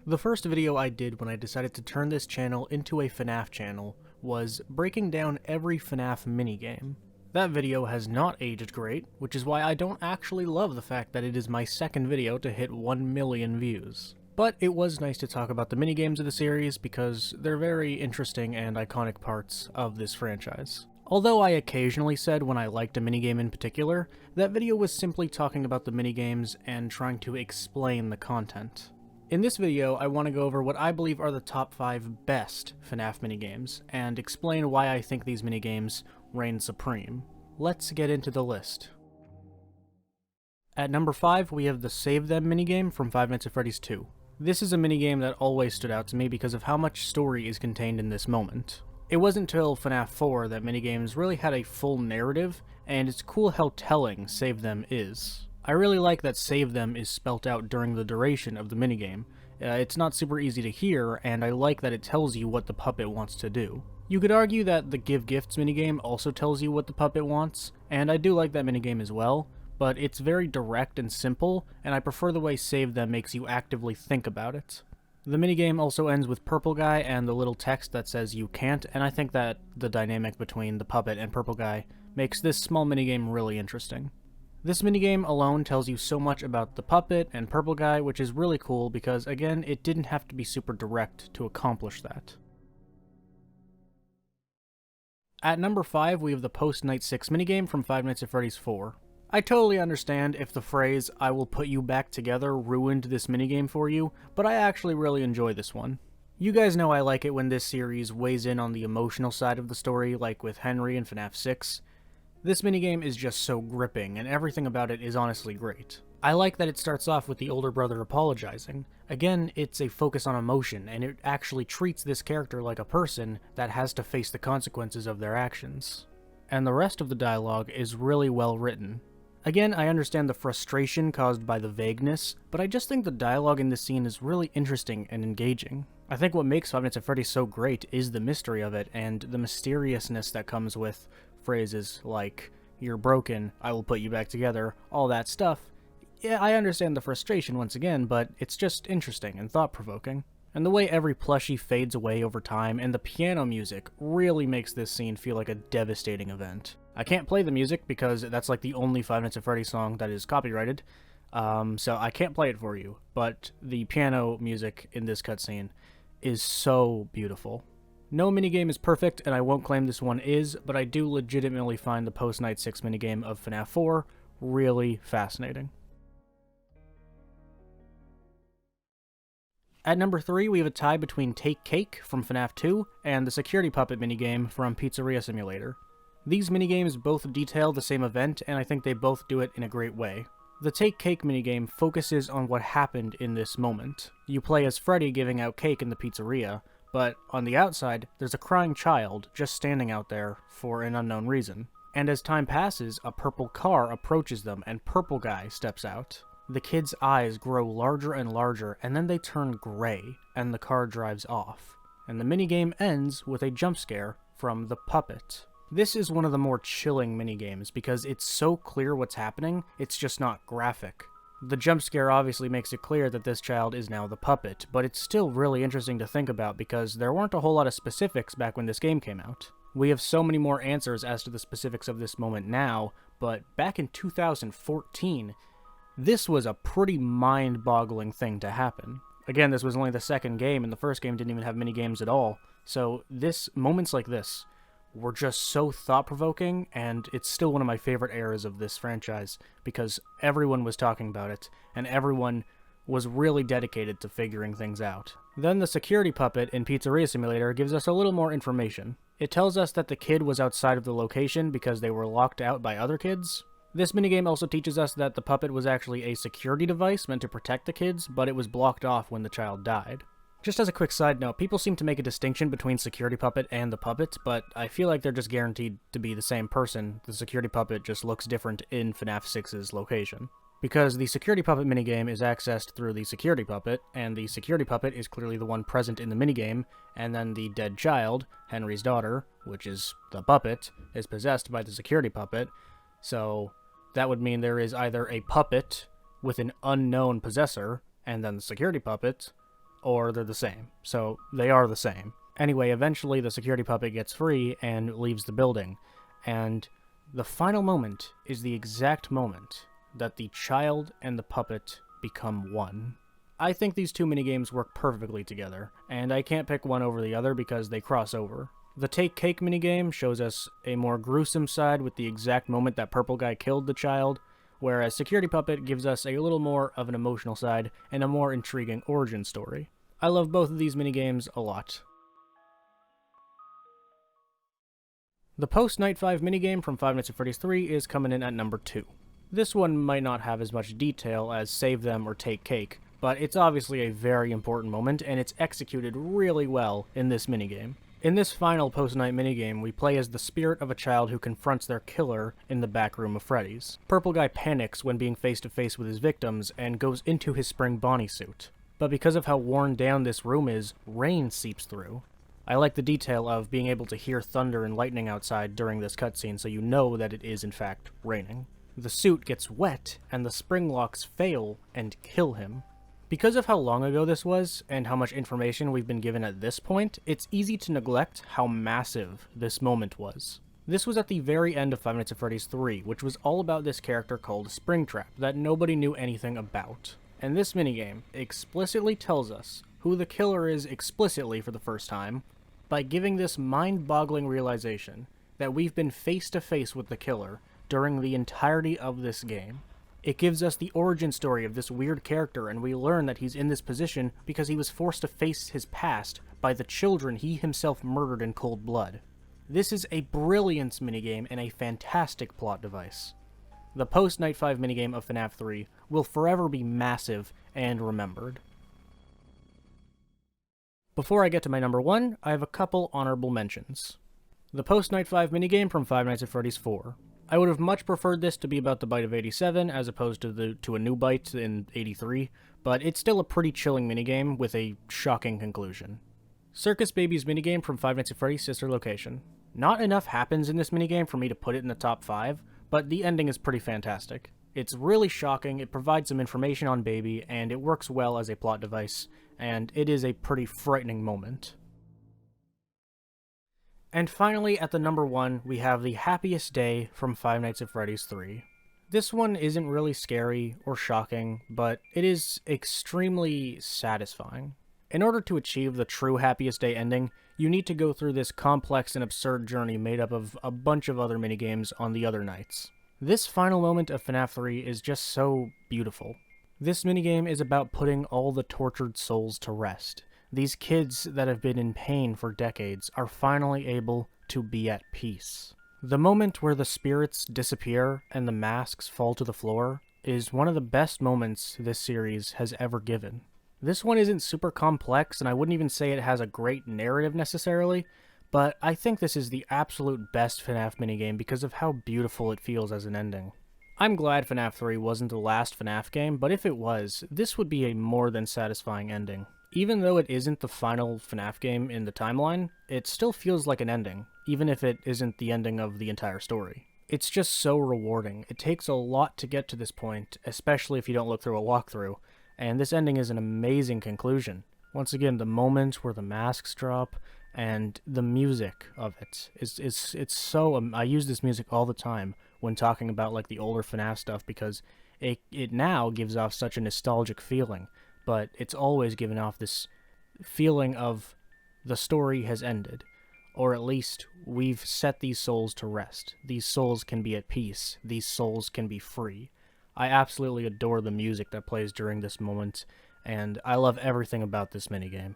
The first video I did when I decided to turn this channel into a FNAF channel was breaking down every FNAF minigame. That video has not aged great, which is why I don't actually love the fact that it is my second video to hit 1 million views. But it was nice to talk about the minigames of the series because they're very interesting and iconic parts of this franchise. Although I occasionally said when I liked a minigame in particular, that video was simply talking about the minigames and trying to explain the content. In this video, I want to go over what I believe are the top 5 best FNAF minigames, and explain why I think these minigames reign supreme. Let's get into the list. At number 5, we have the Save Them minigame from Five Nights at Freddy's 2. This is a minigame that always stood out to me because of how much story is contained in this moment. It wasn't until FNAF 4 that minigames really had a full narrative, and it's cool how telling Save Them is. I really like that Save Them is spelt out during the duration of the minigame. It's not super easy to hear, and I like that it tells you what the puppet wants to do. You could argue that the Give Gifts minigame also tells you what the puppet wants, and I do like that minigame as well, but it's very direct and simple, and I prefer the way Save Them makes you actively think about it. The minigame also ends with Purple Guy and the little text that says you can't, and I think that the dynamic between the puppet and Purple Guy makes this small minigame really interesting. This minigame alone tells you so much about the puppet and Purple Guy, which is really cool because, again, it didn't have to be super direct to accomplish that. At number 5, we have the Post-Night 6 minigame from Five Nights at Freddy's 4. I totally understand if the phrase, "I will put you back together," ruined this minigame for you, but I actually really enjoy this one. You guys know I like it when this series weighs in on the emotional side of the story, like with Henry in FNAF 6. This minigame is just so gripping, and everything about it is honestly great. I like that it starts off with the older brother apologizing. Again, it's a focus on emotion, and it actually treats this character like a person that has to face the consequences of their actions. And the rest of the dialogue is really well written. Again, I understand the frustration caused by the vagueness, but I just think the dialogue in this scene is really interesting and engaging. I think what makes Five Nights at Freddy's so great is the mystery of it, and the mysteriousness that comes with phrases like, "You're broken, I will put you back together," all that stuff. Yeah, I understand the frustration once again, but it's just interesting and thought-provoking. And the way every plushie fades away over time, and the piano music really makes this scene feel like a devastating event. I can't play the music because that's like the only Five Nights at Freddy's song that is copyrighted, so I can't play it for you, but the piano music in this cutscene is so beautiful. No minigame is perfect, and I won't claim this one is, but I do legitimately find the Post-Night 6 minigame of FNAF 4 really fascinating. At number 3, we have a tie between Take Cake from FNAF 2 and the Security Puppet minigame from Pizzeria Simulator. These minigames both detail the same event, and I think they both do it in a great way. The Take Cake minigame focuses on what happened in this moment. You play as Freddy giving out cake in the pizzeria, but on the outside, there's a crying child just standing out there for an unknown reason. And as time passes, a purple car approaches them and Purple Guy steps out. The kid's eyes grow larger and larger, and then they turn gray, and the car drives off. And the minigame ends with a jump scare from the puppet. This is one of the more chilling minigames because it's so clear what's happening, it's just not graphic. The jump scare obviously makes it clear that this child is now the puppet, but it's still really interesting to think about because there weren't a whole lot of specifics back when this game came out. We have so many more answers as to the specifics of this moment now, but back in 2014, this was a pretty mind-boggling thing to happen. Again, this was only the second game, and the first game didn't even have minigames at all, so moments like this were just so thought-provoking, and it's still one of my favorite eras of this franchise, because everyone was talking about it, and everyone was really dedicated to figuring things out. Then the Security Puppet in Pizzeria Simulator gives us a little more information. It tells us that the kid was outside of the location because they were locked out by other kids. This minigame also teaches us that the puppet was actually a security device meant to protect the kids, but it was blocked off when the child died. Just as a quick side note, people seem to make a distinction between Security Puppet and the puppet, but I feel like they're just guaranteed to be the same person. The Security Puppet just looks different in FNAF 6's location. Because the Security Puppet minigame is accessed through the Security Puppet, and the Security Puppet is clearly the one present in the minigame, and then the dead child, Henry's daughter, which is the puppet, is possessed by the Security Puppet, so that would mean there is either a puppet with an unknown possessor, and then the Security Puppet, or they're the same. So they are the same. Anyway, eventually the security puppet gets free and leaves the building, and the final moment is the exact moment that the child and the puppet become one. I think these two minigames work perfectly together, and I can't pick one over the other because they cross over. The Take Cake minigame shows us a more gruesome side with the exact moment that purple guy killed the child, whereas Security Puppet gives us a little more of an emotional side and a more intriguing origin story. I love both of these minigames a lot. The post-Night 5 minigame from Five Nights at Freddy's 3 is coming in at number 2. This one might not have as much detail as Save Them or Take Cake, but it's obviously a very important moment, and it's executed really well in this minigame. In this final post-night minigame, we play as the spirit of a child who confronts their killer in the back room of Freddy's. Purple Guy panics when being face-to-face with his victims and goes into his spring Bonnie suit. But because of how worn down this room is, rain seeps through. I like the detail of being able to hear thunder and lightning outside during this cutscene, so you know that it is in fact raining. The suit gets wet, and the spring locks fail and kill him. Because of how long ago this was, and how much information we've been given at this point, it's easy to neglect how massive this moment was. This was at the very end of Five Nights at Freddy's 3, which was all about this character called Springtrap that nobody knew anything about. And this minigame explicitly tells us who the killer is explicitly for the first time, by giving this mind-boggling realization that we've been face-to-face with the killer during the entirety of this game. It gives us the origin story of this weird character, and we learn that he's in this position because he was forced to face his past by the children he himself murdered in cold blood. This is a brilliant minigame and a fantastic plot device. The post-Night 5 minigame of FNAF 3 will forever be massive and remembered. Before I get to my number 1, I have a couple honorable mentions. The post-Night 5 minigame from Five Nights at Freddy's 4. I would have much preferred this to be about the bite of 87 as opposed to a new bite in 83, but it's still a pretty chilling minigame with a shocking conclusion. Circus Baby's minigame from Five Nights at Freddy's sister location. Not enough happens in this minigame for me to put it in the top 5, but the ending is pretty fantastic. It's really shocking, it provides some information on Baby, and it works well as a plot device, and it is a pretty frightening moment. And finally, at the number 1, we have the happiest day from Five Nights at Freddy's 3. This one isn't really scary or shocking, but it is extremely satisfying. In order to achieve the true happiest day ending, you need to go through this complex and absurd journey made up of a bunch of other minigames on the other nights. This final moment of FNAF 3 is just so beautiful. This minigame is about putting all the tortured souls to rest. These kids that have been in pain for decades are finally able to be at peace. The moment where the spirits disappear and the masks fall to the floor is one of the best moments this series has ever given. This one isn't super complex, and I wouldn't even say it has a great narrative necessarily, but I think this is the absolute best FNAF minigame because of how beautiful it feels as an ending. I'm glad FNAF 3 wasn't the last FNAF game, but if it was, this would be a more than satisfying ending. Even though it isn't the final FNAF game in the timeline, it still feels like an ending, even if it isn't the ending of the entire story. It's just so rewarding. It takes a lot to get to this point, especially if you don't look through a walkthrough, and this ending is an amazing conclusion. Once again, the moment where the masks drop, and the music of it it's so... I use this music all the time when talking about like the older FNAF stuff because it now gives off such a nostalgic feeling. But it's always given off this feeling of the story has ended, or at least we've set these souls to rest. These souls can be at peace. These souls can be free. I absolutely adore the music that plays during this moment, and I love everything about this minigame.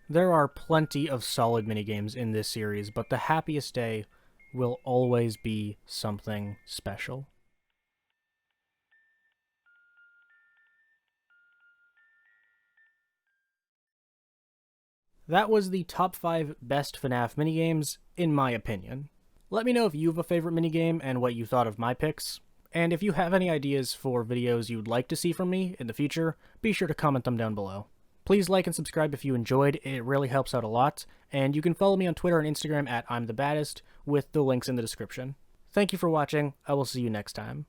There are plenty of solid minigames in this series, but the happiest day will always be something special. That was the top 5 best FNAF minigames, in my opinion. Let me know if you have a favorite minigame and what you thought of my picks. And if you have any ideas for videos you'd like to see from me in the future, be sure to comment them down below. Please like and subscribe if you enjoyed, it really helps out a lot. And you can follow me on Twitter and Instagram at I'mTheBaddest, with the links in the description. Thank you for watching, I will see you next time.